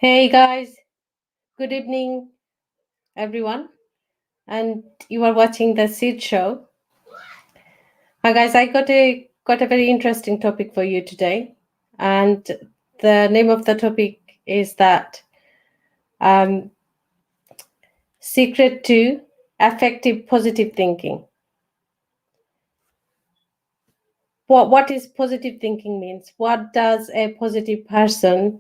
Hey guys, good evening everyone, and you are watching the Seed Show. Hi guys, I got a very interesting topic for you today, and the name of the topic is that um, secret to effective positive thinking. What is positive thinking means? What does a positive person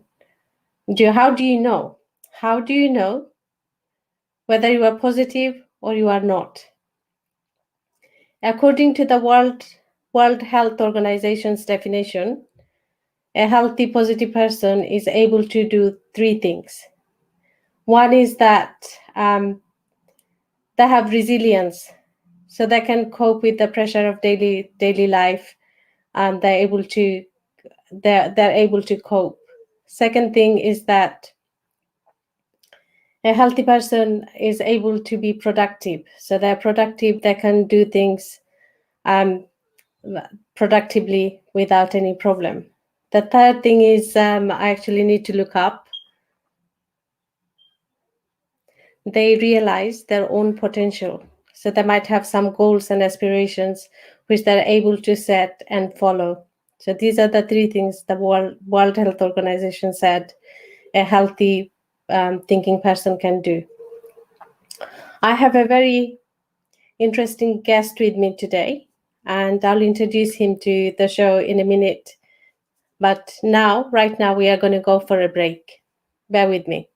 do? How do you know? How do you know whether you are positive or you are not? According to the World Health Organization's definition, a healthy, positive person is able to do three things. One is that they have resilience, so they can cope with the pressure of daily life, and they're able to cope. Second thing is that a healthy person is able to be productive, so they're productive. They can do things um, productively without any problem. The third thing is I actually need to look up. They realize their own potential. So they might have some goals and aspirations which they're able to set and follow. So these are the three things the World Health Organization said a healthy thinking person can do. I have a very interesting guest with me today, and I'll introduce him to the show in a minute. But right now, we are going to go for a break. Bear with me.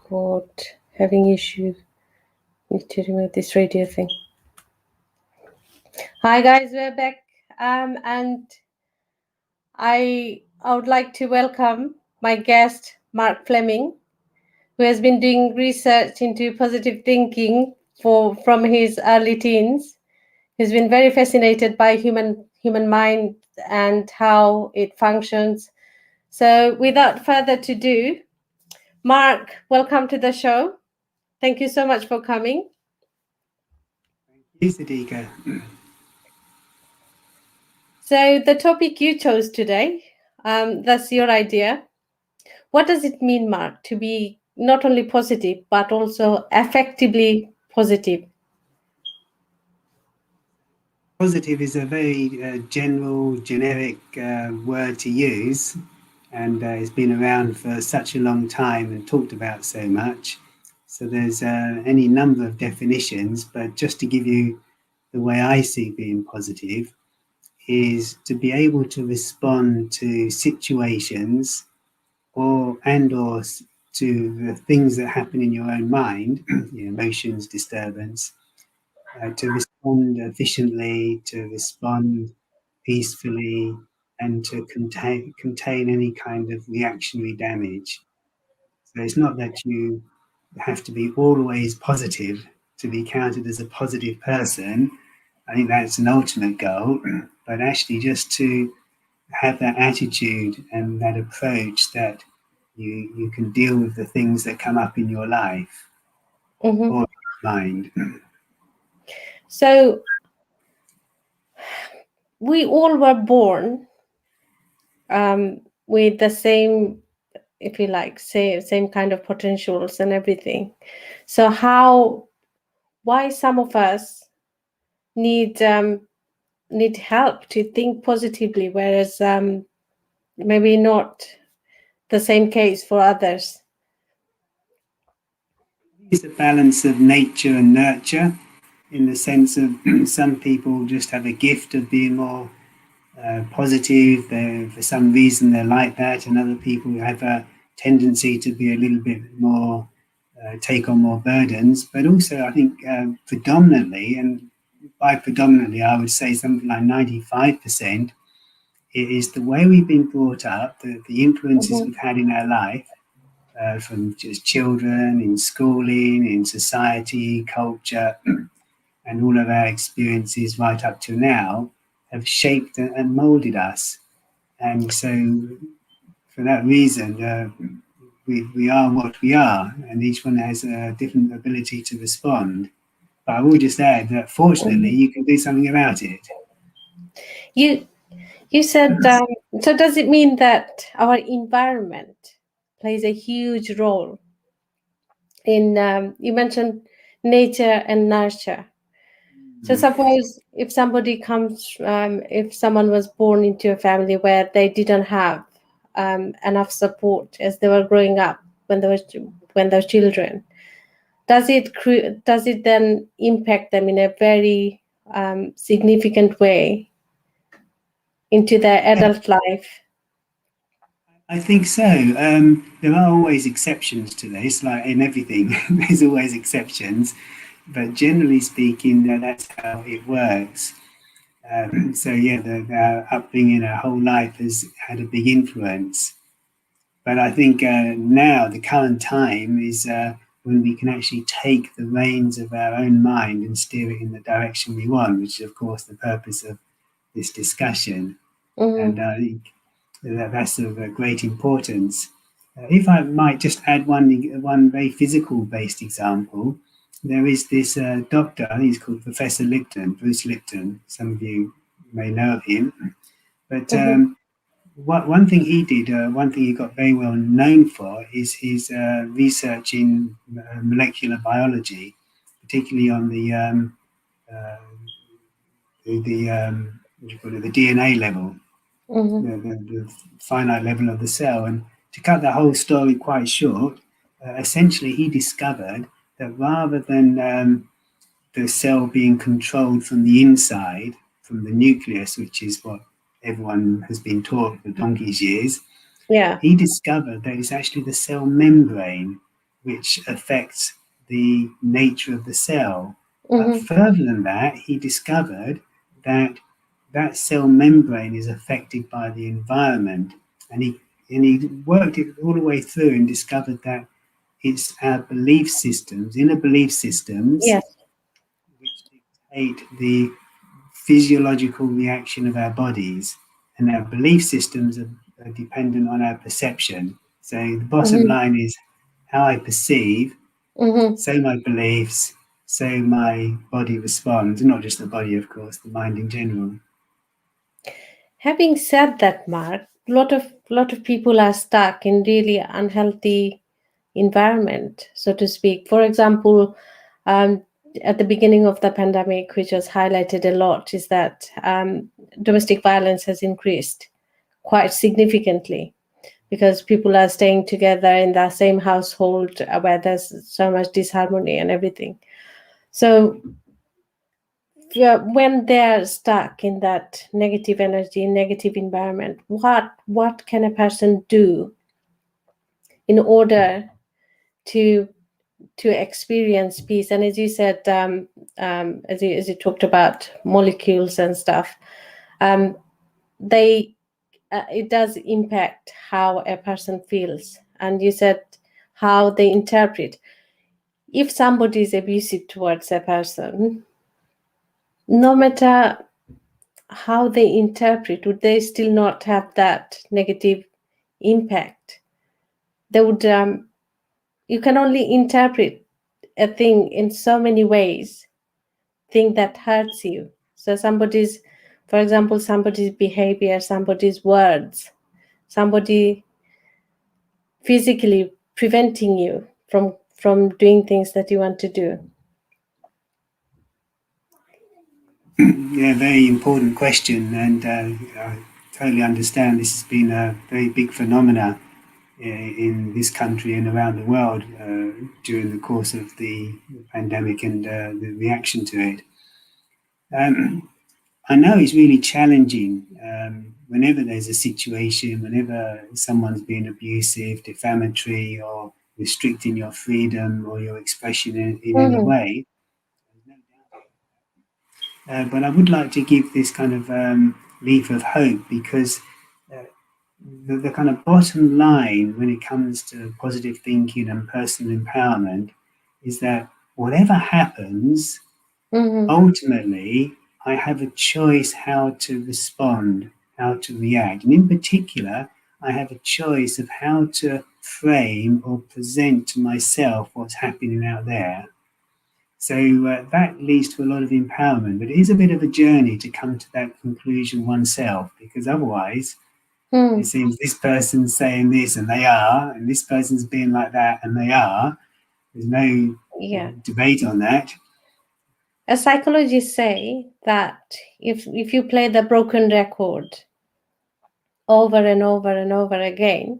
God, having issues. Need to remove this radio thing. Hi guys, we're back, and I would like to welcome my guest Mark Fleming, who has been doing research into positive thinking from his early teens. He's been very fascinated by human mind and how it functions. So, without further ado, Mark, welcome to the show. Thank you so much for coming. Thank you, Siddiqa. So, the topic you chose today, that's your idea. What does it mean, Mark, to be not only positive, but also effectively positive? Positive is a very general, generic word to use, and it's been around for such a long time and talked about so much. So there's any number of definitions, but just to give you the way I see being positive is to be able to respond to situations or to the things that happen in your own mind, emotions, disturbance, to respond efficiently, to respond peacefully, and to contain any kind of reactionary damage. So it's not that you have to be always positive to be counted as a positive person. I think that's an ultimate goal, but actually just to have that attitude and that approach that you can deal with the things that come up in your life Mm-hmm. or mind. So, we all were born with the same, if you like, same kind of potentials and everything. So, why some of us need help to think positively, whereas maybe not the same case for others? It's a balance of nature and nurture. in the sense of some people just have a gift of being more positive. For some reason, they're like that, and other people have a tendency to be a little bit more take on more burdens. But also, I think predominantly, and by predominantly, I would say something like 95%, it is the way we've been brought up, the influences Mm-hmm. we've had in our life, from just children, in schooling, in society, culture, and all of our experiences right up to now have shaped and molded us. And so, for that reason, we are what we are, and each one has a different ability to respond. But I will just add that fortunately, Mm-hmm. you can do something about it. You you said so. Does it mean that our environment plays a huge role in? You mentioned nature and nurture. So suppose if somebody comes, if someone was born into a family where they didn't have enough support as they were growing up when they were children, does it then impact them in a very significant way into their adult life? I think so. There are always exceptions to this, like in everything, there's always exceptions. But generally speaking, that's how it works. So, yeah, the upbringing our whole life has had a big influence. But I think now the current time is when we can actually take the reins of our own mind and steer it in the direction we want, which is, of course, the purpose of this discussion. And Mm-hmm. I think that's of great importance. If I might just add one very physical based example, there is this doctor, he's called Professor Lipton, Bruce Lipton. Some of you may know of him. But Mm-hmm. one thing he did, one thing he got very well known for, is his research in molecular biology, particularly on uh, what do you call it, the DNA level, Mm-hmm. the finite level of the cell. And to cut the whole story quite short, essentially he discovered that rather than the cell being controlled from the inside, from the nucleus, which is what everyone has been taught for donkey's years, Yeah. he discovered that it's actually the cell membrane which affects the nature of the cell. But Mm-hmm. further than that, he discovered that that cell membrane is affected by the environment. And he worked it all the way through and discovered that it's our belief systems, inner belief systems, Yes. which dictate the physiological reaction of our bodies, and our belief systems are dependent on our perception. So the bottom Mm-hmm. line is how I perceive, Mm-hmm. so my beliefs, so my body responds, not just the body, of course, the mind in general. Having said that, Mark, lot of people are stuck in really unhealthy environment, so to speak. For example, um, at the beginning of the pandemic, which was highlighted a lot, is that domestic violence has increased quite significantly because people are staying together in the same household where there's so much disharmony and everything. So yeah, when they're stuck in that negative energy, negative environment, what can a person do in order to experience peace? And as you said, as you talked about molecules and stuff, um, they it does impact how a person feels, and you said how they interpret. If somebody is abusive towards a person, no matter how they interpret, would they still not have that negative impact? They would. You can only interpret a thing in so many ways. Thing that hurts you. So somebody's, for example, somebody's behavior, somebody's words, somebody physically preventing you from doing things that you want to do. Yeah, very important question, and I totally understand this has been a very big phenomena in this country and around the world during the course of the pandemic and the reaction to it. I know it's really challenging whenever there's a situation, whenever someone's being abusive, defamatory, or restricting your freedom or your expression in any Mm-hmm. way. But I would like to give this kind of leaf of hope because the kind of bottom line when it comes to positive thinking and personal empowerment is that whatever happens, Mm-hmm. ultimately, I have a choice how to respond, how to react. And in particular, I have a choice of how to frame or present to myself what's happening out there. So that leads to a lot of empowerment, but it is a bit of a journey to come to that conclusion oneself because otherwise, it Mm. seems this person's saying this and they are, and this person's being like that and they are. There's no Yeah. debate on that. As psychologists say that if you play the broken record over and over and over again,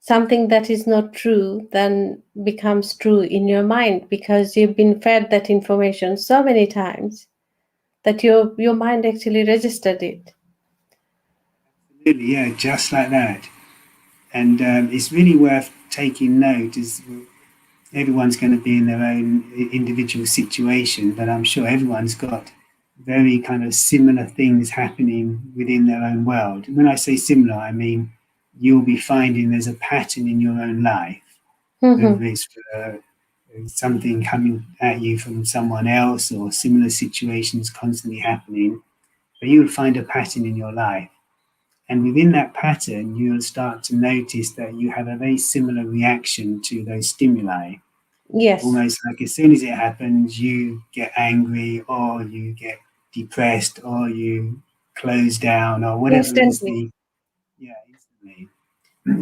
something that is not true then becomes true in your mind because you've been fed that information so many times that your mind actually registered it. Absolutely, yeah, just like that. And it's really worth taking note as everyone's going to be in their own individual situation, but I'm sure everyone's got very kind of similar things happening within their own world. When I say similar, I mean you'll be finding there's a pattern in your own life, whether Mm-hmm. it's something coming at you from someone else or similar situations constantly happening, but you'll find a pattern in your life. And within that pattern, you'll start to notice that you have a very similar reaction to those stimuli. Yes, Almost like as soon as it happens, you get angry or you get depressed or you close down or whatever is instantly. the, yeah, instantly.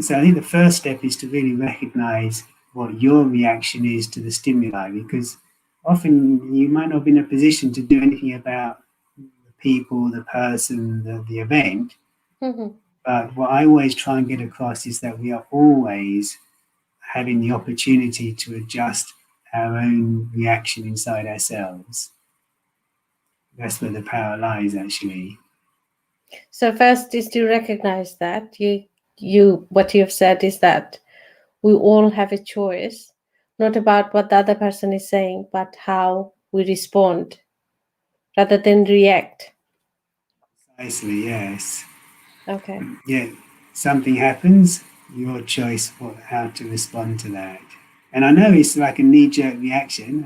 So I think the first step is to really recognize what your reaction is to the stimuli because often you might not be in a position to do anything about the people, the person, the event. Mm-hmm. But what I always try and get across is that we are always having the opportunity to adjust our own reaction inside ourselves. That's where the power lies, actually. So first is to recognize that you what you've said is that we all have a choice, not about what the other person is saying, but how we respond rather than react. Precisely, yes. Okay. Yeah, something happens, your choice for how to respond to that. And I know it's like a knee jerk reaction.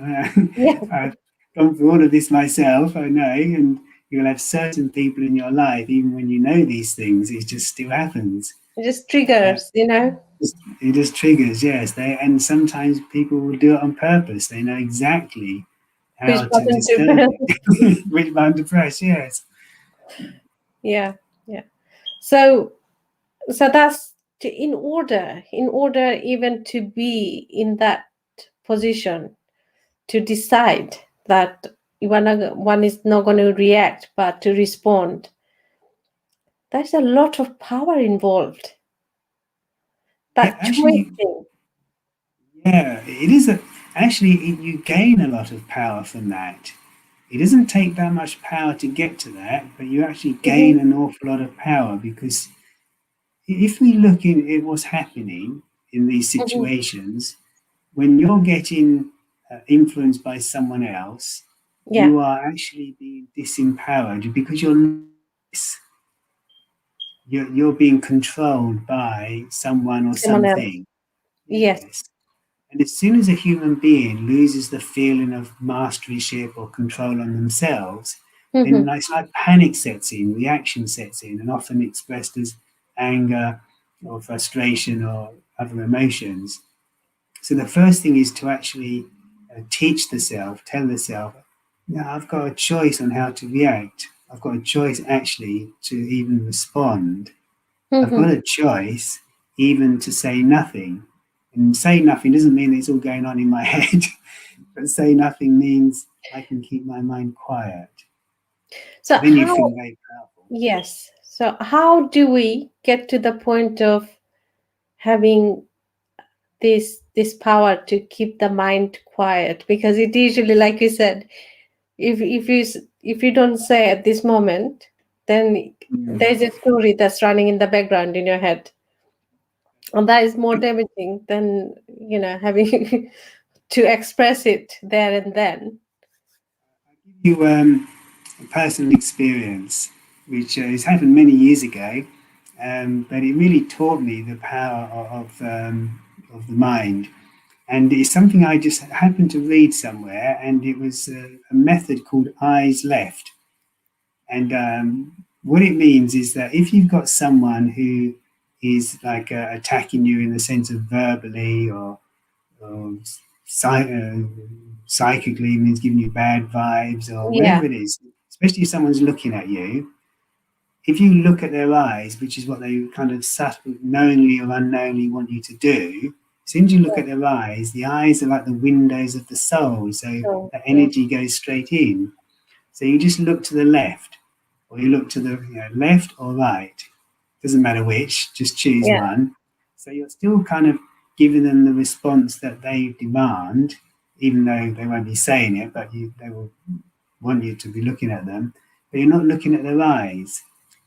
Yeah, I've gone through all of this myself, I know, and you'll have certain people in your life, even when you know these things, it just still happens. it just Uh, triggers. it just triggers, yes. They and sometimes people will do it on purpose. They know exactly Which how to button to disturb press. you. Which button to press, yes. Yeah, yeah. So so that's in order even to be in that position to decide that one is not going to react but to respond, there's a lot of power involved. Yeah, That choice actually, thing. yeah, it is a actually you gain a lot of power from that. It doesn't take that much power to get to that, but you actually Mhm, gain an awful lot of power because if we look at what's happening in these mhm. situations, when you're getting influenced by someone else, Yeah, you are actually being disempowered because you're being controlled by someone or someone else. something. Yes. Yes. And as soon as a human being loses the feeling of masteryship or control on themselves, then Hmm. it's like panic sets in, reaction sets in, and often expressed as anger or frustration or other emotions. So the first thing is to actually teach the self, tell the self, yeah, I've got a choice on how to react. I've got a choice actually to even respond. I've got Hmm. a choice even to say nothing. And say nothing doesn't mean it's all going on in my head, but say nothing means I can keep my mind quiet. So Then you how? feel very powerful. Yes. So how do we get to the point of having this power to keep the mind quiet, because it usually, like you said, if you don't say at this moment, then there's a story that's running in the background in your head, and that is more damaging than having to express it there and then. You a personal experience, which has happened many years ago, but it really taught me the power of the mind. And it's something I just happened to read somewhere, and it was a method called eyes left. And what it means is that if you've got someone who is like attacking you in the sense of verbally or psychically, means giving you bad vibes or Yeah. whatever it is, especially if someone's looking at you, if you look at their eyes, which is what they kind of subtly, knowingly or unknowingly want you to do, as soon as you look at their eyes, the eyes are like the windows of the soul. So So the yeah. energy goes straight in. So you just look to the left, or you look to the left or right. Doesn't matter which, just choose Yeah. one. So you're still kind of giving them the response that they demand, even though they won't be saying it, but they will want you to be looking at them. But you're not looking at their eyes.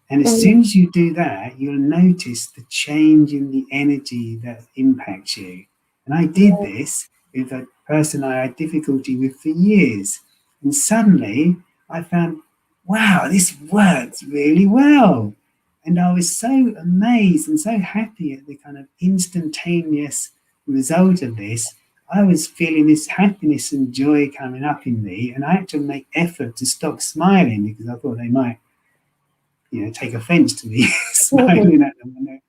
And as Mhm. soon as you do that, you'll notice the change in the energy that impacts you. And I did this with a person I had difficulty with for years. And suddenly I found, wow, this works really well. And I was so amazed and so happy at the kind of instantaneous result of this. I was feeling this happiness and joy coming up in me, and I had to make effort to stop smiling because I thought they might take offence to me Mhm. smiling at them when they're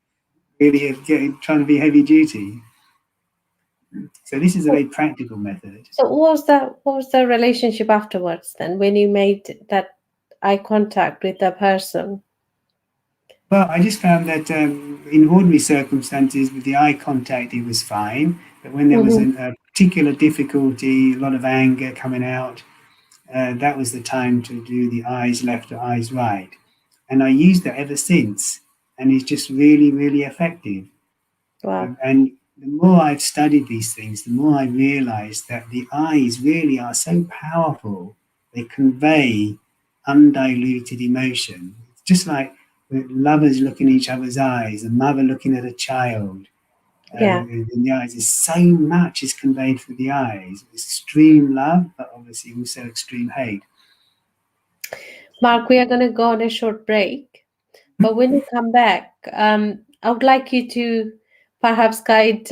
really trying to be heavy duty. So this is a very practical method. So what was the relationship afterwards then, when you made that eye contact with the person? Well, I just found that in ordinary circumstances, with the eye contact, it was fine. But when there was Hmm. a particular difficulty, a lot of anger coming out, that was the time to do the eyes left or eyes right. And I used that ever since, and it's just really, really effective. Wow. And the more I've studied these things, the more I realize that the eyes really are so powerful. They convey undiluted emotion. It's just like lovers looking in each other's eyes, a mother looking at a child. Yeah. In the eyes, there's so much is conveyed through the eyes. Extreme love, but obviously also extreme hate. Mark, we are going to go on a short break, but when you come back, I would like you to perhaps guide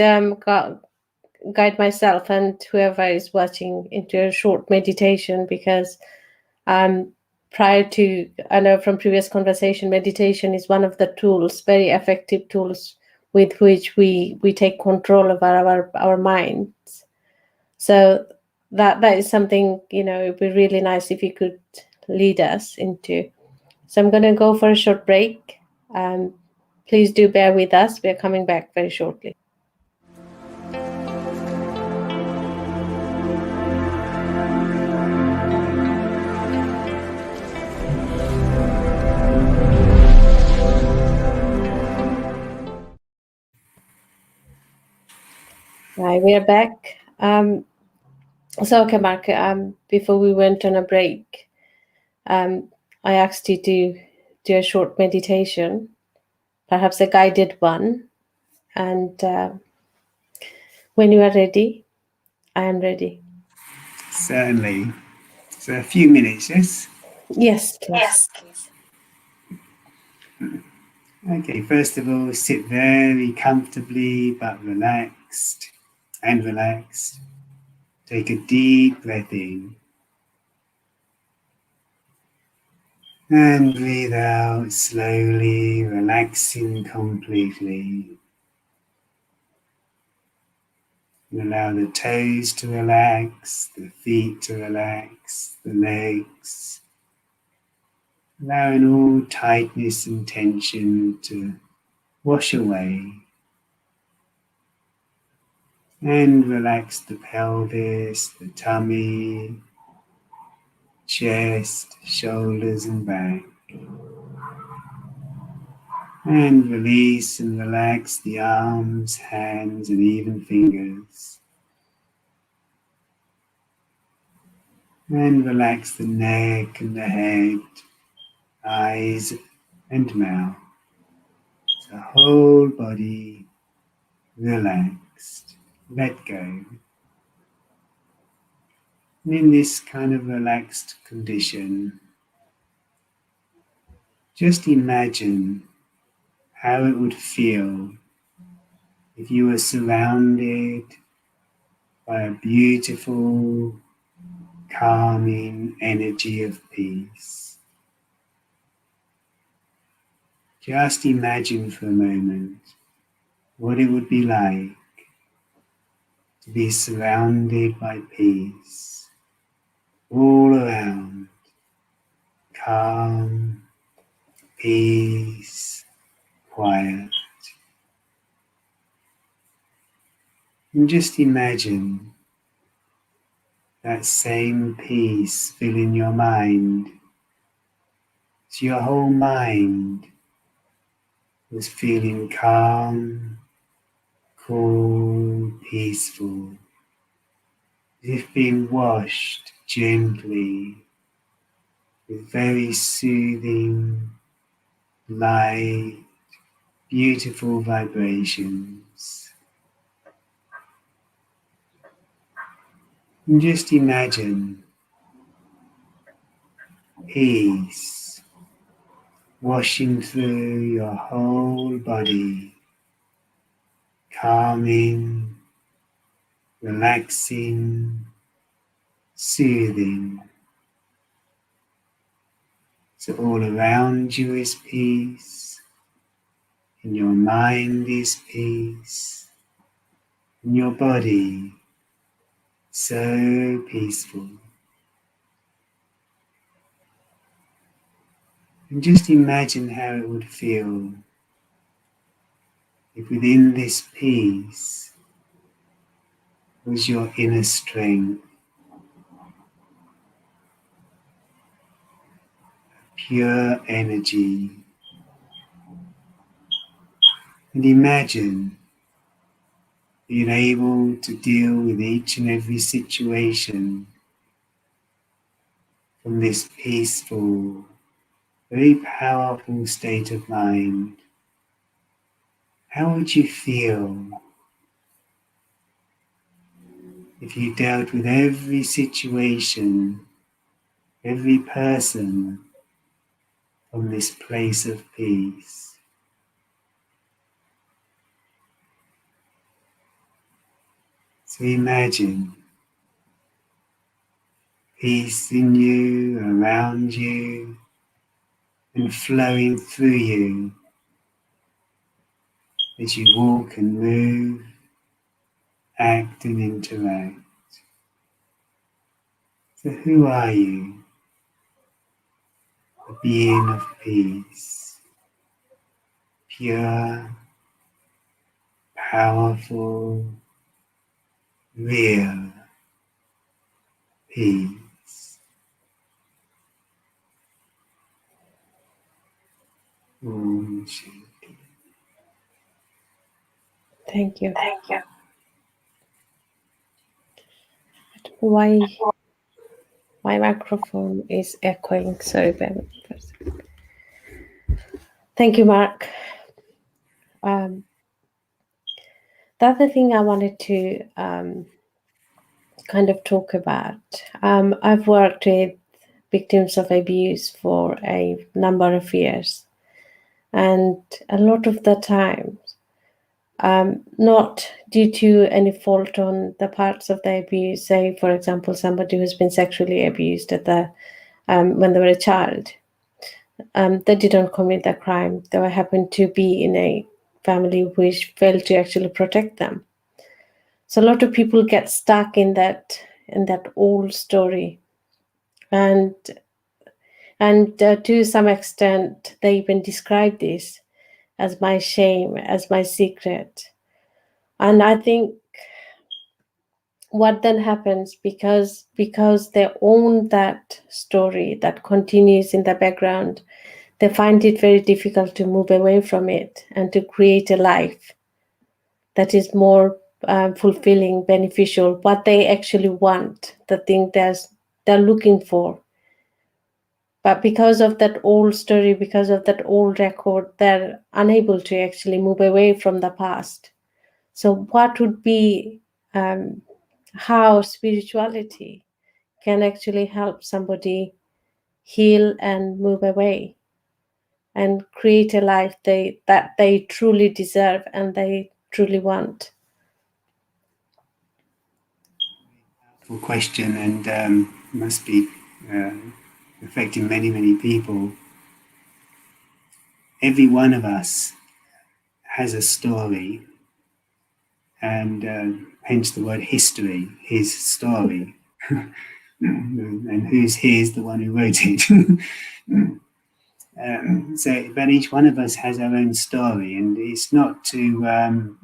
myself and whoever is watching into a short meditation, because um, prior to, I know from previous conversation, meditation is one of the tools, very effective tools, with which we take control of our minds. So that is something, it'd be really nice if you could lead us into. So I'm going to go for a short break. Um, Please do bear with us. We're coming back very shortly. Right, we are back. So, okay, Mark, before we went on a break, um, I asked you to do a short meditation, perhaps a guided one. And when you are ready, I am ready. Certainly. So a few minutes, yes? Yes, please. Okay, first of all, sit very comfortably but relaxed and relaxed. Take a deep breath in and breathe out slowly, relaxing completely. And allow the toes to relax, the feet to relax, the legs, allowing all tightness and tension to wash away. And relax the pelvis, the tummy, chest, shoulders, and back. And release and relax the arms, hands, and even fingers. And relax the neck and the head, eyes, and mouth. The whole body relaxed. Let go. And in this kind of relaxed condition, just imagine how it would feel if you were surrounded by a beautiful, calming energy of peace. Just imagine for a moment what it would be like to be surrounded by peace all around. Calm, peace, quiet. And just imagine that same peace filling your mind. So your whole mind was feeling calm, cool, peaceful, as if being washed gently with very soothing, light, beautiful vibrations. And just imagine peace washing through your whole body, calming, relaxing, soothing. So all around you is peace, in your mind is peace, in your body so peaceful. And just imagine how it would feel if within this peace was your inner strength, pure energy. And imagine being able to deal with each and every situation from this peaceful, very powerful state of mind. How would you feel if you dealt with every situation, every person from this place of peace? So imagine peace in you, around you, and flowing through you as you walk and move, act and interact. So who are you? A being of peace, pure, powerful, real peace. Om Shanti. Thank you. Why my microphone is echoing? Sorry, bear with me for a second. Thank you, Mark. The other thing I wanted to kind of talk about, I've worked with victims of abuse for a number of years, and a lot of the time, not due to any fault on the parts of the abuse. Say, for example, somebody who's been sexually abused at the when they were a child, they didn't commit the crime. They happened to be in a family which failed to actually protect them. So a lot of people get stuck in that old story, and to some extent, they even describe this as my shame, as my secret. And I think what then happens, because they own that story that continues in the background, they find it very difficult to move away from it and to create a life that is more fulfilling, beneficial, what they actually want, the thing they're looking for. But because of that old story, because of that old record, they're unable to actually move away from the past. So, what would be how spirituality can actually help somebody heal and move away and create a life that they truly deserve and they truly want? Powerful question, and must be uh, affecting many, many people. Every one of us has a story, and hence the word history, his story. And who's his? The one who wrote it. But each one of us has our own story, and it's not to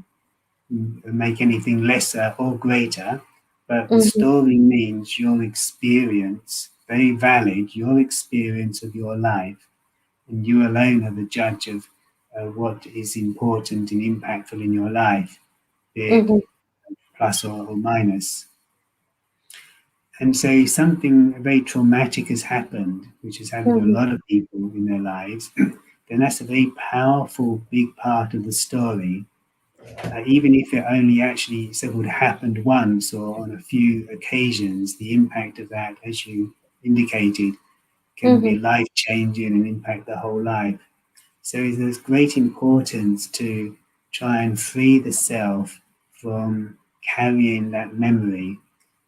make anything lesser or greater, but the Mm-hmm, story means your experience, very valid, your experience of your life, and you alone are the judge of what is important and impactful in your life, be it mm-hmm, plus or minus. And so something very traumatic has happened, which has happened to a mm-hmm, lot of people in their lives, then that's a very powerful, big part of the story. Even if it only actually so would happened once or on a few occasions, the impact of that, as you indicated, can be mm-hmm, life changing and impact the whole life. So there's great importance to try and free the self from carrying that memory.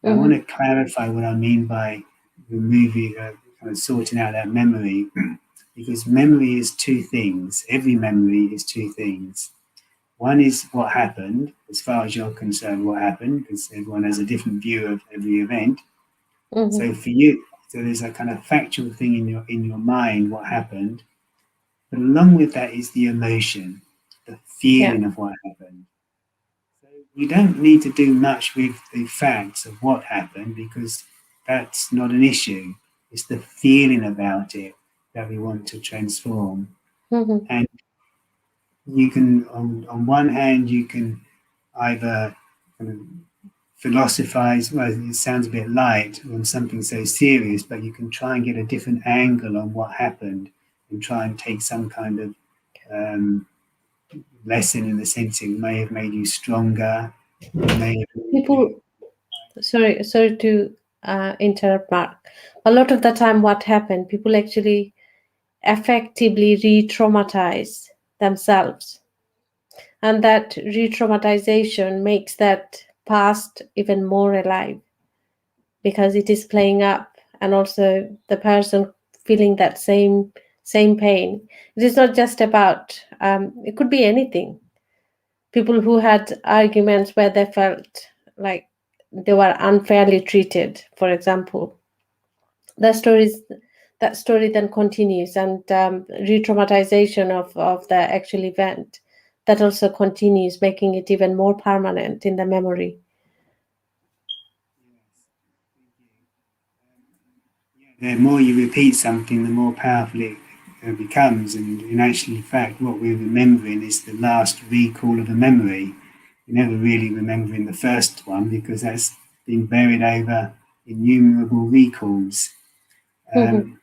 I want mm-hmm, to clarify what I mean by removing, kind of sorting out that memory, because memory is two things. Every memory is two things. One is what happened, as far as you're concerned, what happened, because everyone has a different view of every event. mm-hmm. So for you, so there's a kind of factual thing in your mind, what happened, but along with that is the emotion, the Yeah. feeling of what happened. So we don't need to do much with the facts of what happened because that's not an issue. It's the feeling about it that we want to transform. Mm-hmm, And you can, on one hand, you can either kind of philosophize, well, it sounds a bit light on something so serious, but you can try and get a different angle on what happened and try and take some kind of um, lesson in the sense it may have made you stronger. It may have made you. people sorry to interrupt, Mark. A lot of the time what happened, people actually effectively re-traumatize themselves, and that re-traumatization makes that past even more alive because it is playing up, and also the person feeling that same pain. It is not just about it could be anything. People who had arguments where they felt like they were unfairly treated, for example, that stories that story then continues, and re-traumatization of the actual event, that also continues, making it even more permanent in the memory. The more you repeat something, the more powerful it becomes. And in actually fact, what we're remembering is the last recall of a memory. We're never really remembering the first one because that's been buried over innumerable recalls. Mm-hmm, Um,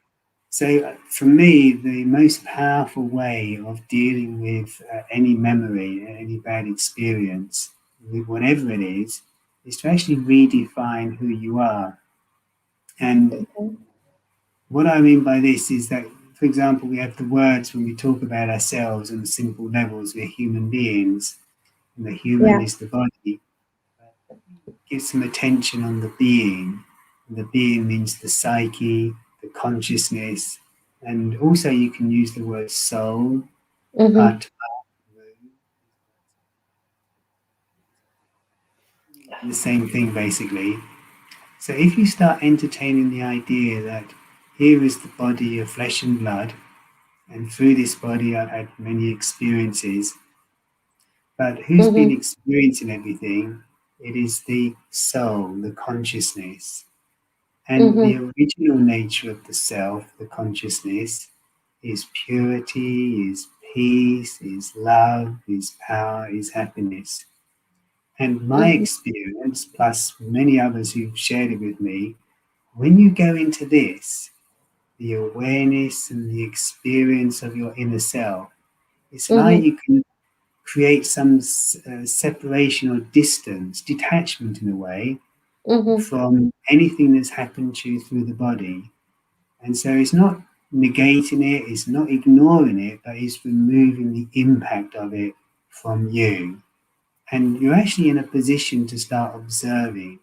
so, for me, the most powerful way of dealing with any memory, any bad experience, with whatever it is to actually redefine who you are. And what I mean by this is that, for example, we have the words when we talk about ourselves on simple levels. We're human beings, and the human yeah. is the body. Give some attention on the being. And the being means the psyche, the consciousness, and also you can use the word soul, Mm-hmm, atma, the same thing basically. So if you start entertaining the idea that here is the body of flesh and blood, and through this body I've had many experiences, but who's been mm-hmm, experiencing everything? It is the soul, the consciousness. And the mm-hmm, original nature of the self, the consciousness, is purity, is peace, is love, is power, is happiness. And my Mhm. experience, plus many others who've shared it with me, when you go into this, the awareness and the experience of your inner self, it's like Mhm. you can create some separation or distance, detachment in a way, Mhm. from anything that's happened to you through the body. And so it's not negating it, it's not ignoring it, but it's removing the impact of it from you. And you're actually in a position to start observing.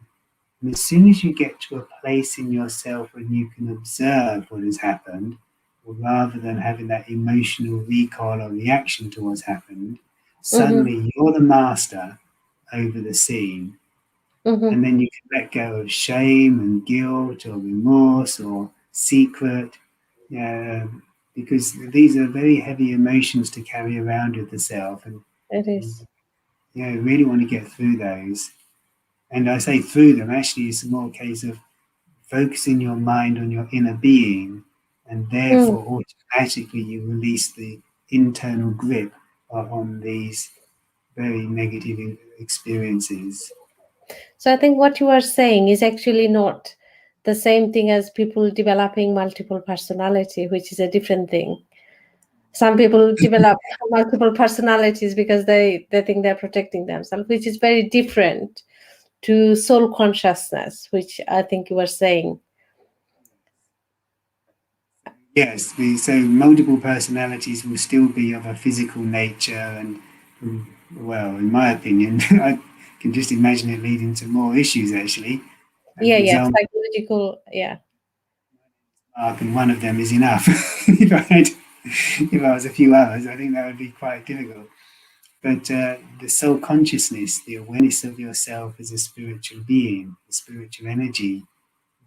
And as soon as you get to a place in yourself when you can observe what has happened, rather than having that emotional recall or reaction to what's happened, Mhm. suddenly you're the master over the scene. And Mhm. then you can let go of shame and guilt or remorse or secret, uh, because these are very heavy emotions to carry around with the self. It And is. really want to get through those. And I say through them, actually, it's more a case of focusing your mind on your inner being, and Mm. therefore automatically you release the internal grip on these very negative experiences. So I think what you are saying is actually not the same thing as people developing multiple personality, which is a different thing. Some people develop multiple personalities because they think they're protecting themselves, which is very different to soul consciousness, which I think you were saying. Yes, so multiple personalities will still be of a physical nature, and well, in my opinion, I can just imagine it leading to more issues actually. Yeah, For yeah, example, psychological. Yeah, Mark, and one of them is enough. If I was a few hours, I think that would be quite difficult. But the soul consciousness, the awareness of yourself as a spiritual being, the spiritual energy,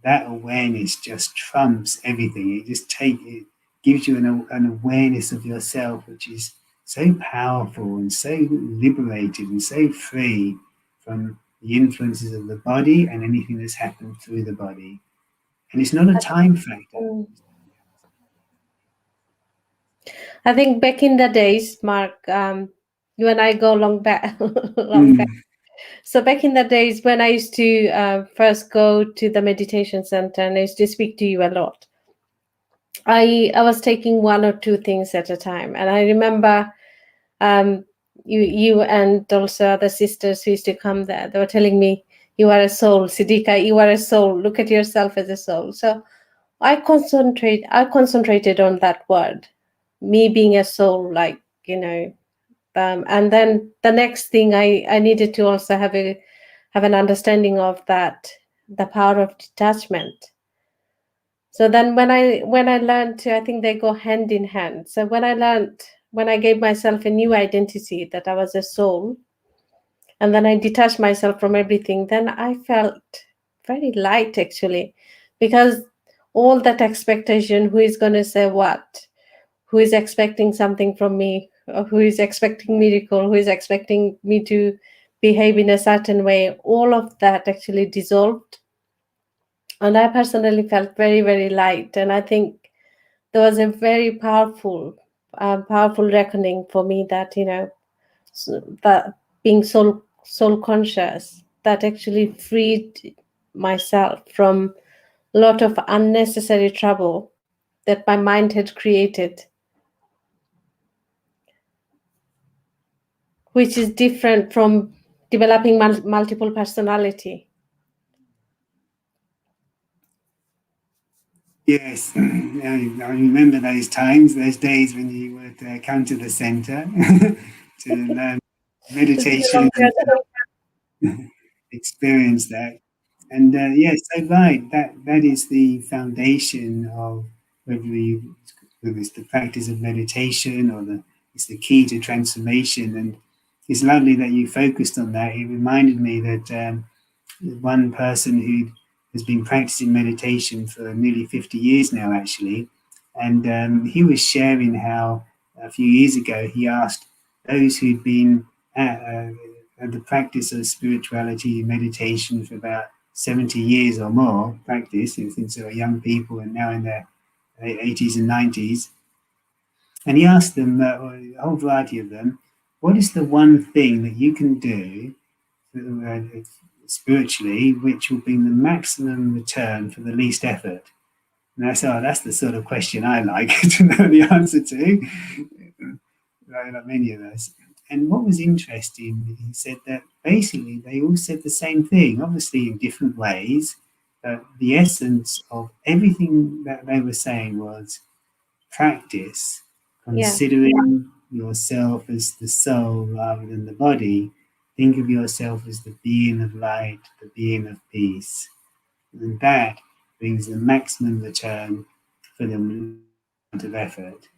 that awareness just trumps everything. It gives you an awareness of yourself, which is so powerful and so liberated and so free from the influences of the body and anything that's happened through the body. And it's not a time factor. mm. I think back in the days, Mark, you and I go long back, long back. Mm. So back in the days when I used to first go to the meditation center and I used to speak to you a lot, I was taking one or two things at a time, and I remember um, you and also other sisters who used to come there. They were telling me, "You are a soul, Siddiqa. You are a soul. Look at yourself as a soul." So I concentrated on that word, me being a soul, like you know. And then the next thing I needed to also have an understanding of that, the power of detachment. So then when I learned to, I think they go hand in hand. So when I gave myself a new identity that I was a soul, and then I detached myself from everything, then I felt very light actually, because all that expectation, who is going to say what, who is expecting something from me, or who is expecting miracle, who is expecting me to behave in a certain way, all of that actually dissolved. And I personally felt very, very light. And I think there was a very powerful reckoning for me that, that being soul conscious, that actually freed myself from a lot of unnecessary trouble that my mind had created, which is different from developing multiple personality. Yes, I remember those times, those days when you would come to the center to learn It's been a long meditation and journey. experience that. And yes, so right, that is the foundation of whether it's the practice of meditation or it's the key to transformation. And it's lovely that you focused on that. It reminded me that one person who has been practicing meditation for nearly 50 years now, actually. And he was sharing how a few years ago he asked those who'd been at the practice of spirituality and meditation for about 70 years or more practice, since they were young people and now in their 80s and 90s. And he asked them, a whole variety of them, what is the one thing that you can do spiritually which will bring the maximum return for the least effort? And that's the sort of question I like to know the answer to, like many of us. And what was interesting, he said that basically they all said the same thing, obviously in different ways. But the essence of everything that they were saying was practice, Yeah. considering yourself as the soul rather than the body. Think of yourself as the being of light, the being of peace. And that brings the maximum return for the least amount of effort.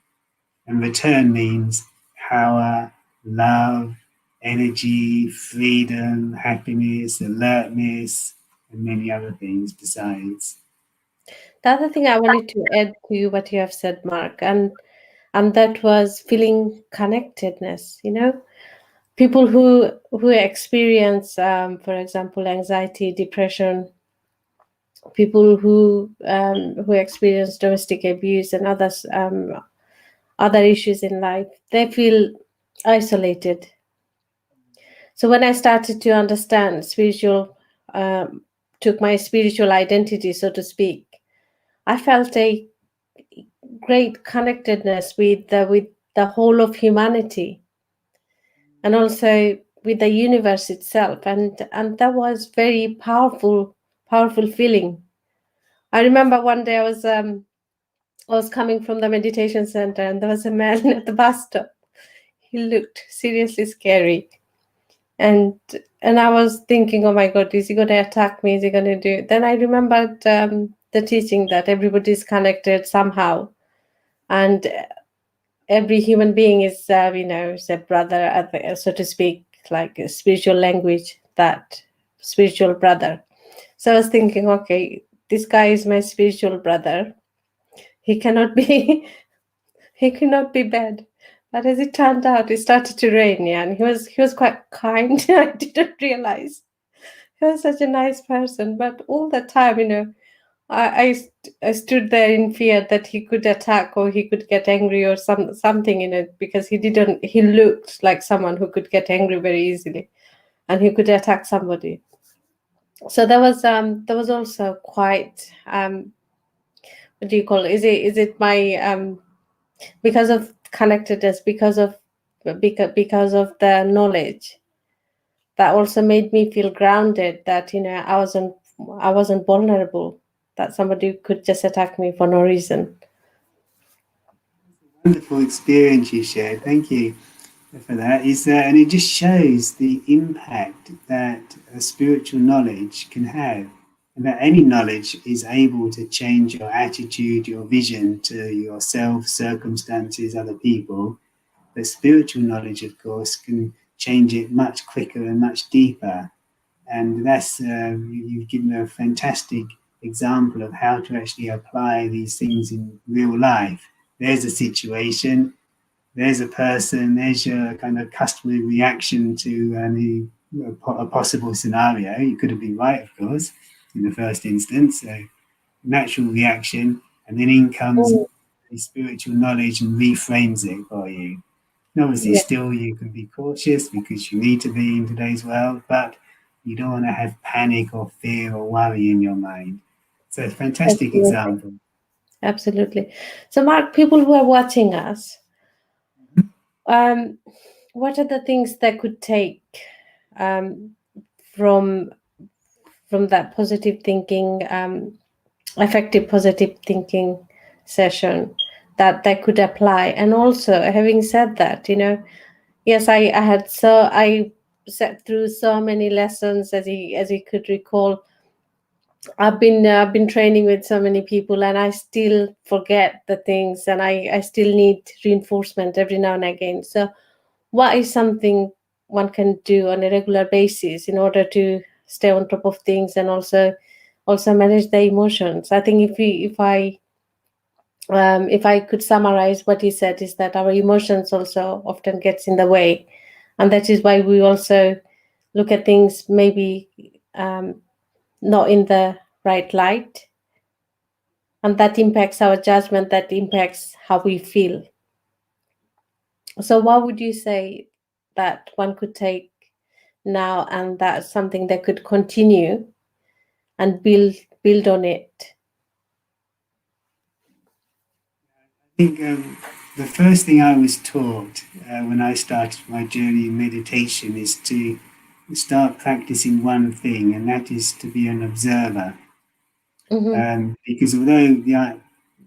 And return means power, love, energy, freedom, happiness, alertness, and many other things besides. The other thing I wanted to add to what you have said, Mark, and that was feeling connectedness. You know, people who experience, for example, anxiety, depression, people who experience domestic abuse and others other issues in life, they feel isolated. So when I started to understand spiritual, took my spiritual identity, so to speak, I felt a great connectedness with the whole of humanity, and also with the universe itself, and that was very powerful feeling. I remember one day I was coming from the meditation center, and there was a man at the bus stop. He looked seriously scary, and I was thinking, oh my god, is he going to attack me? Is he going to do? Then I remembered the teaching that everybody is connected somehow, and every human being is, is a brother, so to speak, like a spiritual language, that spiritual brother. So I was thinking, okay, this guy is my spiritual brother. He cannot be, he cannot be bad. But as it turned out, it started to rain, yeah, and he was quite kind. I didn't realize he was such a nice person, but all the time, I stood there in fear that he could attack or he could get angry or something in it, because he looked like someone who could get angry very easily, and he could attack somebody. So there was also quite, what do you call it? Is it my, because of connectedness, because of the knowledge, that also made me feel grounded, that I wasn't vulnerable, that somebody could just attack me for no reason. Wonderful experience you shared. Thank you for that. And it just shows the impact that a spiritual knowledge can have, and that any knowledge is able to change your attitude, your vision to yourself, circumstances, other people. But spiritual knowledge, of course, can change it much quicker and much deeper. And you've given a fantastic example of how to actually apply these things in real life. There's a situation, there's a person, there's your kind of customary reaction to a possible scenario. You could have been right, of course, in the first instance. So natural reaction, and then in comes Mm, the spiritual knowledge and reframes it for you. And obviously, yeah, still you can be cautious because you need to be in today's world, but you don't want to have panic or fear or worry in your mind. So, a fantastic absolutely, example. absolutely. So, Mark, people who are watching us, um, what are the things that could take, um, from that positive thinking, effective positive thinking session, that could apply? And also, having said that, yes, I sat through so many lessons, as he could recall. I've been training with so many people, and I still forget the things, and I still need reinforcement every now and again. So what is something one can do on a regular basis in order to stay on top of things, and also manage the emotions? I think if I could summarize what he said, is that our emotions also often gets in the way, and that is why we also look at things maybe, not in the right light, and that impacts our judgment, that impacts how we feel. So, what would you say that one could take now, and that's something that could continue and build on it? I think the first thing I was taught when I started my journey in meditation is to start practicing one thing, and that is to be an observer. Mm-hmm. Because although yeah,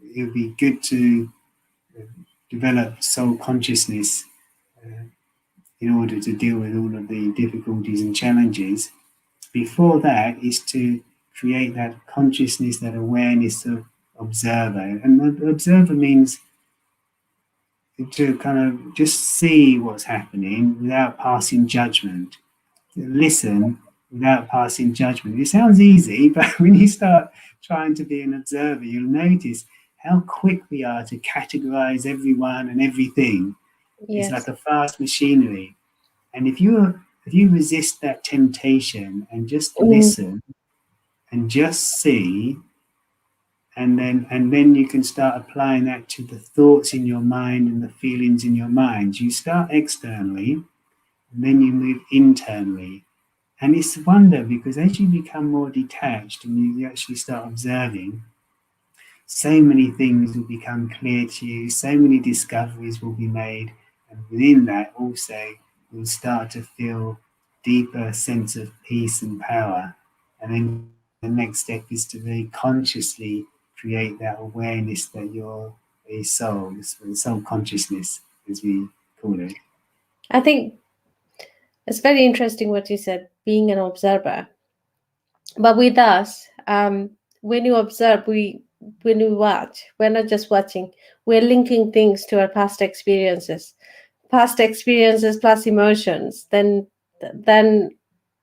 it would be good to develop soul consciousness in order to deal with all of the difficulties and challenges, before that is to create that consciousness, that awareness of observer. And the observer means to kind of just see what's happening without passing judgment, to listen without passing judgment. It sounds easy, but when you start trying to be an observer, you'll notice how quick we are to categorize everyone and everything. It's like Yes. a fast machinery. And if you resist that temptation and just Mm-hmm. listen and just see, and then you can start applying that to the thoughts in your mind and the feelings in your mind. You start externally and then you move internally. And it's a wonder because as you become more detached and you actually start observing, so many things will become clear to you, so many discoveries will be made, and within that also you'll start to feel deeper sense of peace and power. And then the next step is to very consciously create that awareness that you're a soul, soul consciousness, as we call it. I think it's very interesting what you said, being an observer. But with us, when you observe, when we watch, we're not just watching. We're linking things to our past experiences plus emotions. Then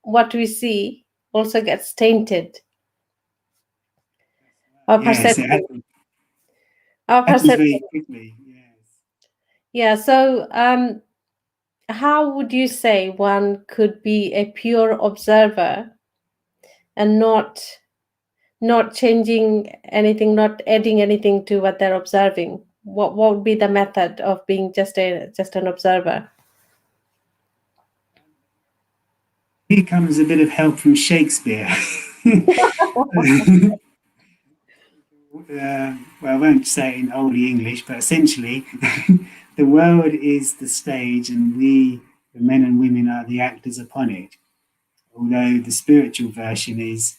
what we see also gets tainted. Our Yes, perception. it Our happens perception. very quickly. Yes. Yeah. So, how would you say one could be a pure observer and not changing anything, not adding anything to what they're observing? What would be the method of being just an observer? Here comes a bit of help from Shakespeare. Well, I won't say it in old English, but essentially, the world is the stage, and we, the men and women, are the actors upon it. Although the spiritual version is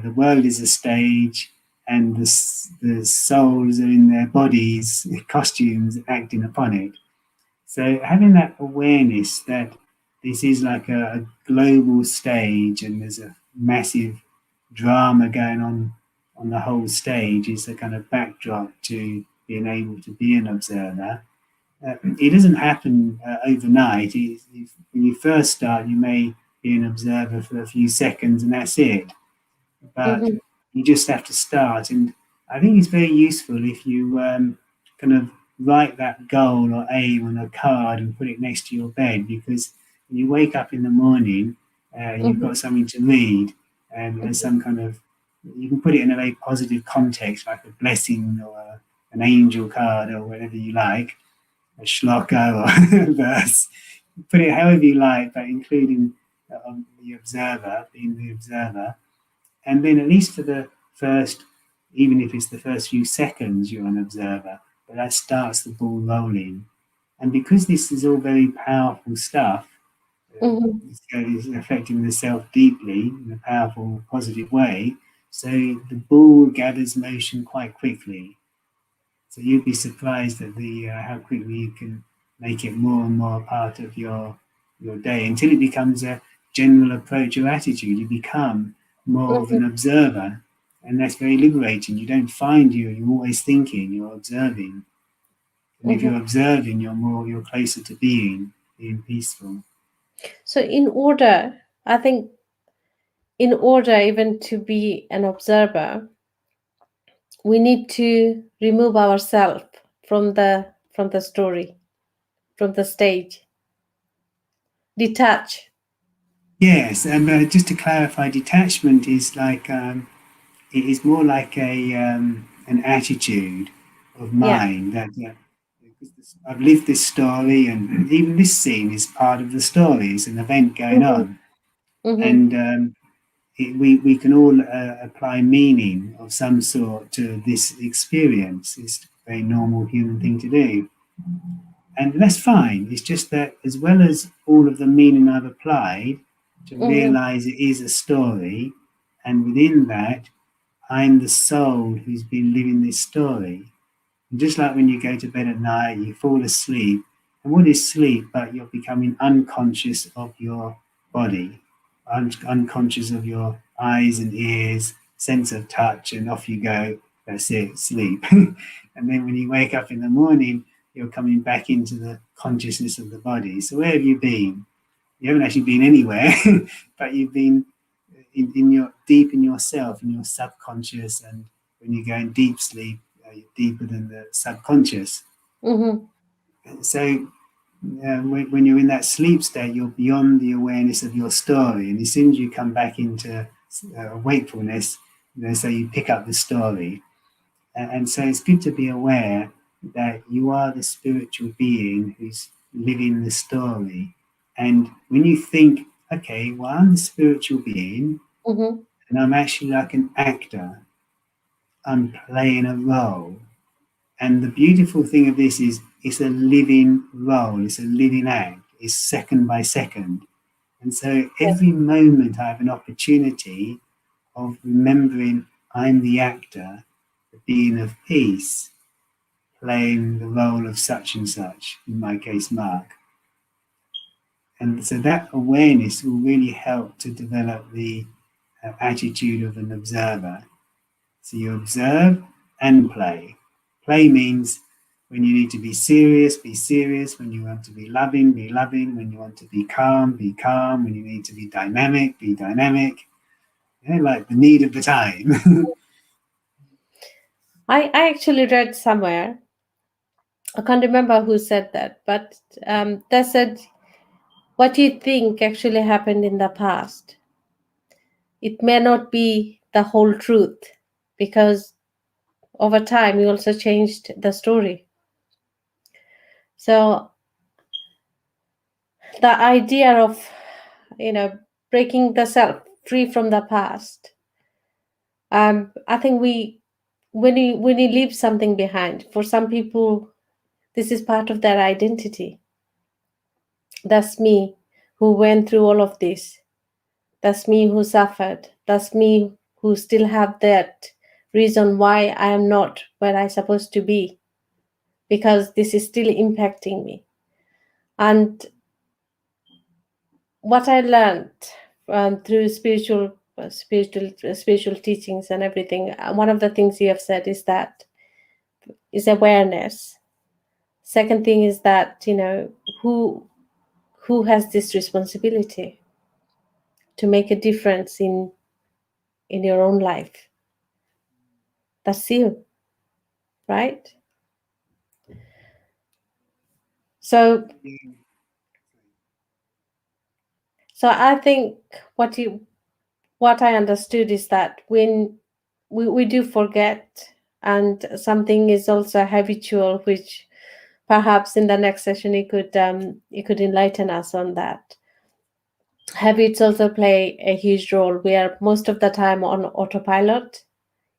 the world is a stage, and the souls are in their bodies, costumes, acting upon it. So having that awareness that this is like a global stage, and there's a massive drama going on the whole stage is the kind of backdrop to being able to be an observer. It doesn't happen overnight. When you first start, you may be an observer for a few seconds and that's it. But Hmm. you just have to start. And I think it's very useful if you kind of write that goal or aim on a card and put it next to your bed because when you wake up in the morning, you've Hmm. got something to read and there's some kind of, you can put it in a very positive context like a blessing or an angel card or whatever you like, a shloka or a verse. Put it however you like, but including the observer, being the observer, and then at least for the first, even if it's the first few seconds, you're an observer, but that starts the ball rolling. And because this is all very powerful stuff, Hmm. it's affecting the self deeply in a powerful, positive way. So the ball gathers motion quite quickly. So you'd be surprised at the how quickly you can make it more and more a part of your day until it becomes a general approach or attitude. You become more of Hmm. an observer, and that's very liberating. You don't find you're always thinking. You're observing, and if Hmm. you're observing, you're closer to being peaceful. So, I think, in order even to be an observer, we need to remove ourselves from the story, from the stage, detach. Yes, and just to clarify, detachment is like it is more like a an attitude of Yeah. mind that I've lived this story, and even this scene is part of the story. It's an event going Mm-hmm. on, Mm-hmm. and we can all apply meaning of some sort to this experience. It's a very normal human thing to do, and that's fine. It's just that as well as all of the meaning I've applied, to Mm-hmm. realize it is a story, and within that, I'm the soul who's been living this story. And just like when you go to bed at night, you fall asleep. And what is sleep? But you're becoming unconscious of your body, unconscious of your eyes and ears, sense of touch, and off you go. That's it, sleep. And then when you wake up in the morning, you're coming back into the consciousness of the body. So where have you been? You haven't actually been anywhere, but you've been in your deep in yourself, in your subconscious, and when you go in deep sleep, you're deeper than the subconscious. Mm-hmm. So when you're in that sleep state, you're beyond the awareness of your story, and as soon as you come back into wakefulness, so you pick up the story, and so it's good to be aware that you are the spiritual being who's living the story. And when you think, okay, well, I'm the spiritual being, Mm-hmm. and I'm actually like an actor, I'm playing a role. And the beautiful thing of this is it's a living role, it's a living act, it's second by second. And so every moment I have an opportunity of remembering I'm the actor, the being of peace, playing the role of such and such, in my case, Mark. And so that awareness will really help to develop the attitude of an observer. So you observe and play. Play means when you need to be serious, be serious. When you want to be loving, be loving. When you want to be calm, be calm. When you need to be dynamic, be dynamic. Like the need of the time. I actually read somewhere, I can't remember who said that, but they said what you think actually happened in the past, it may not be the whole truth, because over time you also changed the story. So the idea of, you know, breaking the self free from the past, I think we, when you leave something behind, for some people this is part of their identity. That's me who went through all of this. That's me who suffered. That's me who still have that reason why I am not where I supposed to be, because this is still impacting me. And what I learned through spiritual teachings and everything, one of the things you have said is that is awareness. Second thing is that, you know, who has this responsibility to make a difference in your own life. That's you, right? So I think what you what I understood is that when we do forget, and something is also habitual, which perhaps in the next session you could enlighten us on that. Habits also play a huge role. We are most of the time on autopilot,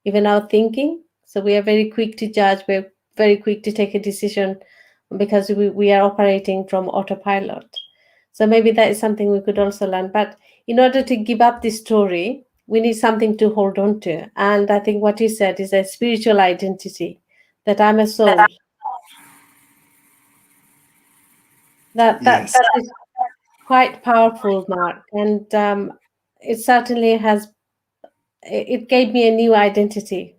even our thinking. So we are very quick to judge, we're very quick to take a decision, because we are operating from autopilot. So maybe that is something we could also learn. But in order to give up this story, we need something to hold on to. And I think what you said is a spiritual identity, that I'm a soul. That Yes. is quite powerful, Mark. And it certainly has, it gave me a new identity.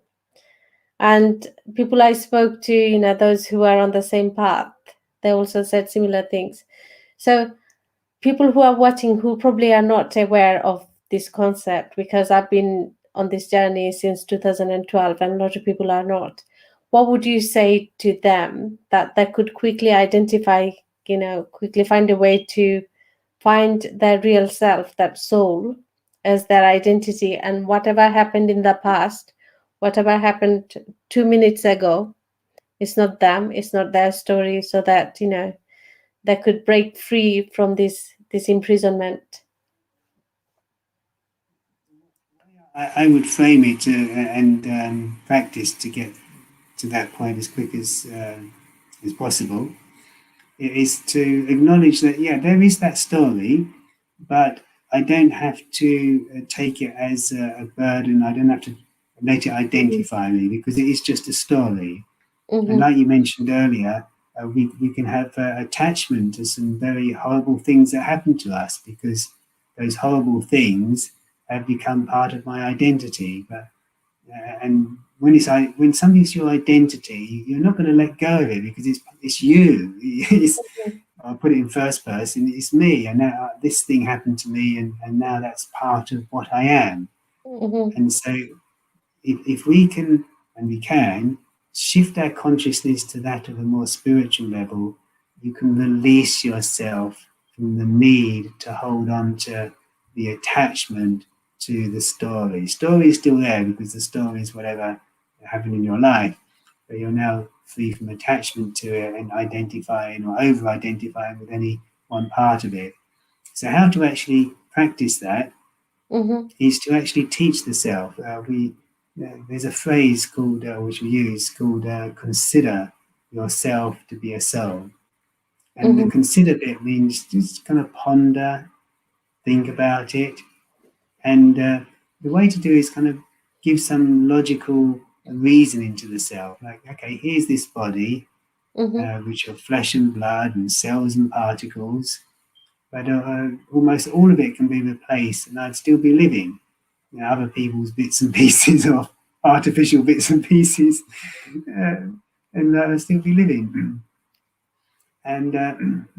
And people I spoke to, you know, those who are on the same path, they also said similar things. So people who are watching, who probably are not aware of this concept, because I've been on this journey since 2012 and a lot of people are not, what would you say to them that could quickly identify, you know, quickly find a way to find their real self, that soul, as their identity, and whatever happened in the past, whatever happened 2 minutes ago, It's not them, it's not their story, so that they could break free from this imprisonment. I would frame it and practice to get to that point as quick as possible. It is to acknowledge that, yeah, there is that story, but I don't have to take it as a burden. I don't have to let it Mm-hmm. identify me because it is just a story. And Mm-hmm. like you mentioned earlier, we can have attachment to some very horrible things that happen to us because those horrible things have become part of my identity. But and when something's your identity, you're not going to let go of it because it's you. It's, I'll put it in first person. It's me, and now this thing happened to me, and now that's part of what I am. Mm-hmm. And so if we can, and we can, shift our consciousness to that of a more spiritual level, you can release yourself from the need to hold on to the attachment to the story. Story is still there because the story is whatever happened in your life, but you're now free from attachment to it and identifying or over identifying with any one part of it. So, how to actually practice that Mm-hmm. is to actually teach the self. There's a phrase called which we use called "consider yourself to be a soul," and the Mm-hmm. consider bit means just kind of ponder, think about it, and the way to do is kind of give some logical reasoning to the self. Like, okay, here's this body, Mm-hmm. which are flesh and blood and cells and particles, but almost all of it can be replaced, and I'd still be living. Other people's bits and pieces of artificial bits and pieces, uh, and still be living. And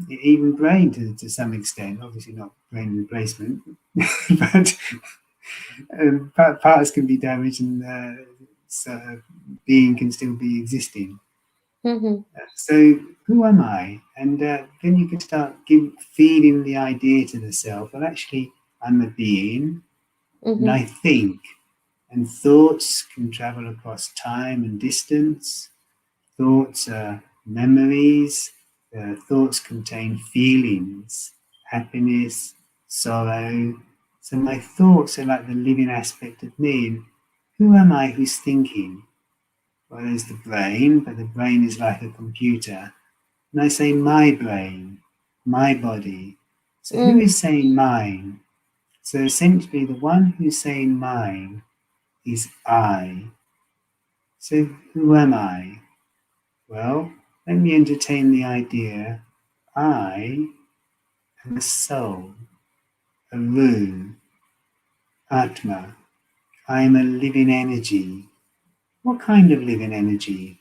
even brain to some extent, obviously not brain replacement, but parts can be damaged and so being can still be existing. Mm-hmm. So who am I? And then you can start feeding the idea to the self. Well, actually, I'm a being, and Mm-hmm. I think. And thoughts can travel across time and distance. Thoughts are memories. Thoughts contain feelings, happiness, sorrow. So my thoughts are like the living aspect of me. And who am I who's thinking? Well, there's the brain, but the brain is like a computer. And I say my brain, my body. So who Mm-hmm. is saying mine? So essentially, the one who's saying mine is I. So, who am I? Well, let me entertain the idea I am a soul, a Ru, Atma. I am a living energy. What kind of living energy?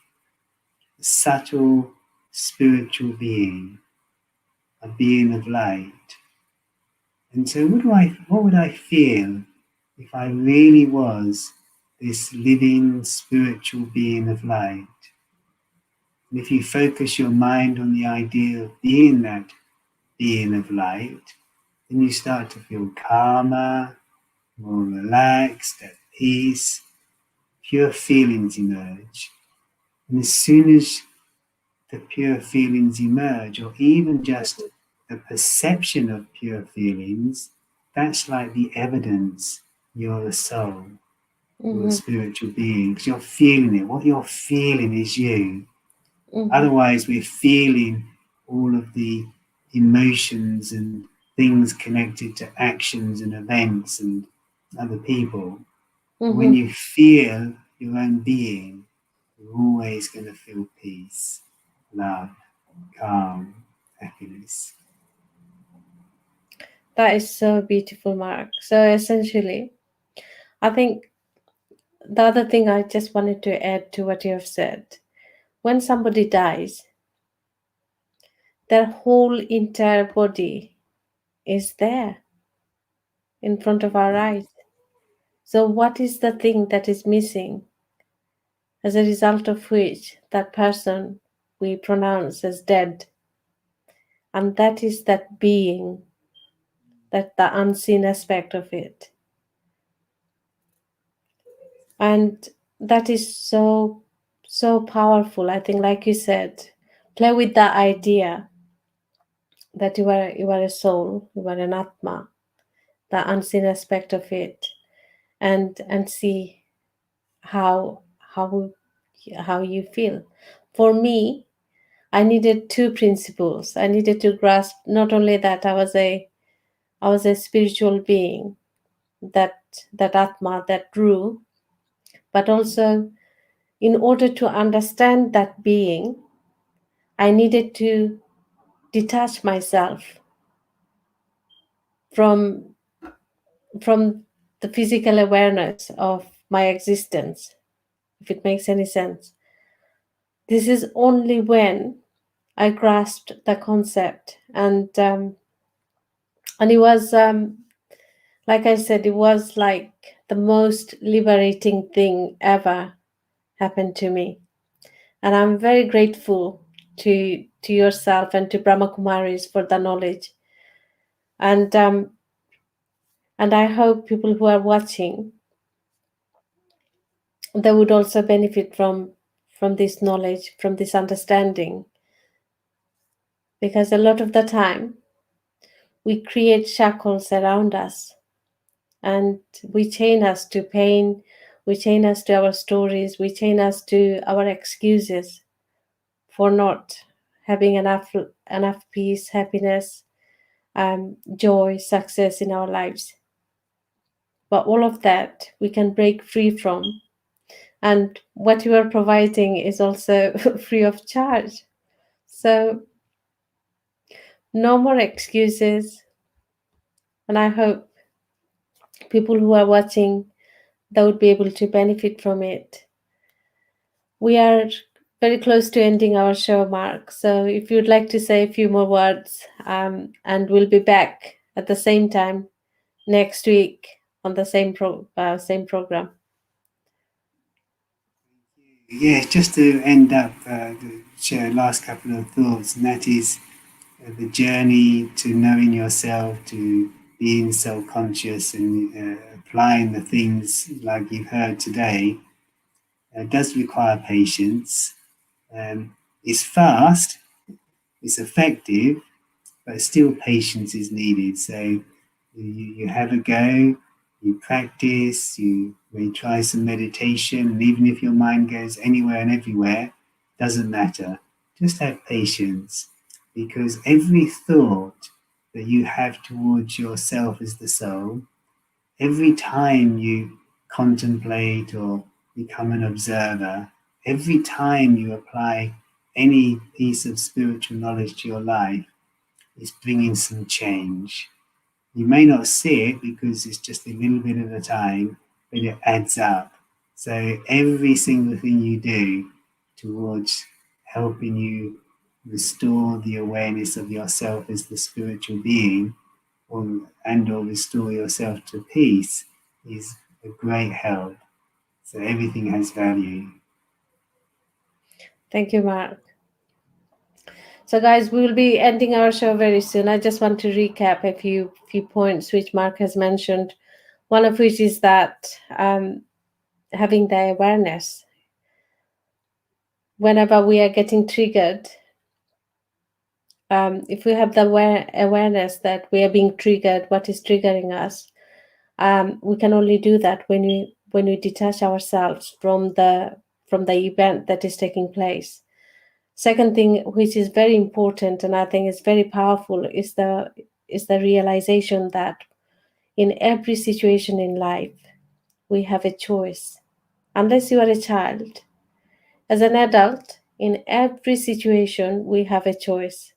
A subtle spiritual being, a being of light. And so, what would I feel if I really was this living spiritual being of light? And if you focus your mind on the idea of being that being of light, then you start to feel calmer, more relaxed, at peace, pure feelings emerge. And as soon as the pure feelings emerge, or even just the perception of pure feelings, that's like the evidence you're a soul, you're a Mm-hmm. spiritual being, because you're feeling it. What you're feeling is you. Mm-hmm. Otherwise, we're feeling all of the emotions and things connected to actions and events and other people. But when Mm-hmm. you feel your own being, you're always going to feel peace, love, calm, happiness. That is so beautiful, Mark. So essentially, I think the other thing I just wanted to add to what you have said, when somebody dies, their whole entire body is there in front of our eyes. So, what is the thing that is missing, as a result of which that person we pronounce as dead? And that is that being, that the unseen aspect of it. And that is so, So powerful. I think, like you said, play with the idea that you are a soul, you are an atma, the unseen aspect of it, and see how how how you feel. For me, I needed two principles. I needed to grasp not only that I was a spiritual being, that that atma, that Ru, but also in order to understand that being, I needed to detach myself from from the physical awareness of my existence, if it makes any sense. This is only when I grasped the concept, and it was, like I said, it was like the most liberating thing ever happened to me, and I'm very grateful to yourself and to Brahma Kumaris for the knowledge, and and I hope people who are watching, they would also benefit from this knowledge, from this understanding, because a lot of the time we create shackles around us, and we chain us to pain, we chain us to our stories, we chain us to our excuses for not having enough peace, happiness, joy, success in our lives. But all of that we can break free from, and what you are providing is also free of charge. So no more excuses, and I hope people who are watching, they would be able to benefit from it. We are very close to ending our show, Mark. So if you'd like to say a few more words, and we'll be back at the same time next week on the same program. Yeah, just to end up, share a last couple of thoughts, and that is the journey to knowing yourself, to being self conscious and applying the things like you've heard today, does require patience. It's fast, it's effective, but still patience is needed. So you have a go, you practice, you may try some meditation, and even if your mind goes anywhere and everywhere, doesn't matter. Just have patience, because every thought that you have towards yourself as the soul, every time you contemplate or become an observer, every time you apply any piece of spiritual knowledge to your life, is bringing some change. You may not see it because it's just a little bit at a time, but it adds up. So every single thing you do towards helping you restore the awareness of yourself as the spiritual being, or restore yourself to peace, is a great help. So everything has value. Thank you, Mark. So, guys, we will be ending our show very soon. I just want to recap a few points which Mark has mentioned. One of which is that, having the awareness whenever we are getting triggered. If we have the awareness that we are being triggered, what is triggering us, we can only do that when we detach ourselves from the event that is taking place. Second thing, which is very important and I think is very powerful, is the realization that in every situation in life we have a choice. Unless you are a child, as an adult, in every situation we have a choice.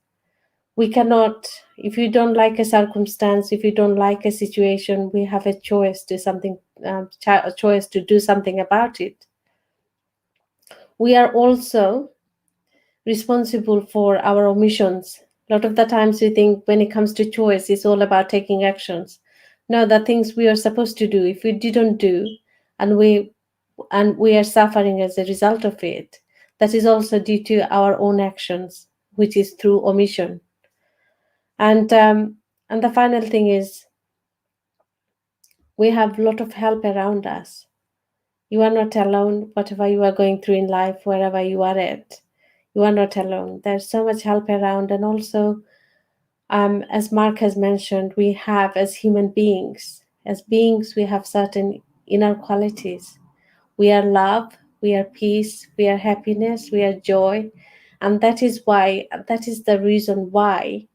We cannot, if you don't like a circumstance, if you don't like a situation, we have a choice to something, a choice to do something about it. We are also responsible for our omissions. A lot of the times we think when it comes to choice, it's all about taking actions. No, the things we are supposed to do, if we didn't do, and we are suffering as a result of it, that is also due to our own actions, which is through omission. And the final thing is we have a lot of help around us. You are not alone, whatever you are going through in life, wherever you are at. You are not alone. There's so much help around. And also, as Mark has mentioned, we have, as beings, we have certain inner qualities. We are love, we are peace, we are happiness, we are joy. And that is the reason why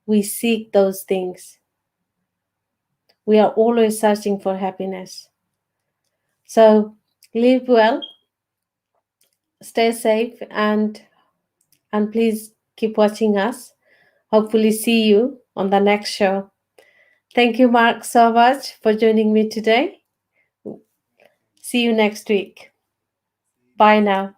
we seek those things. We are always searching for happiness. So live well, stay safe, and please keep watching us. Hopefully see you on the next show. Thank you, Mark, so much for joining me today. See you next week. Bye now.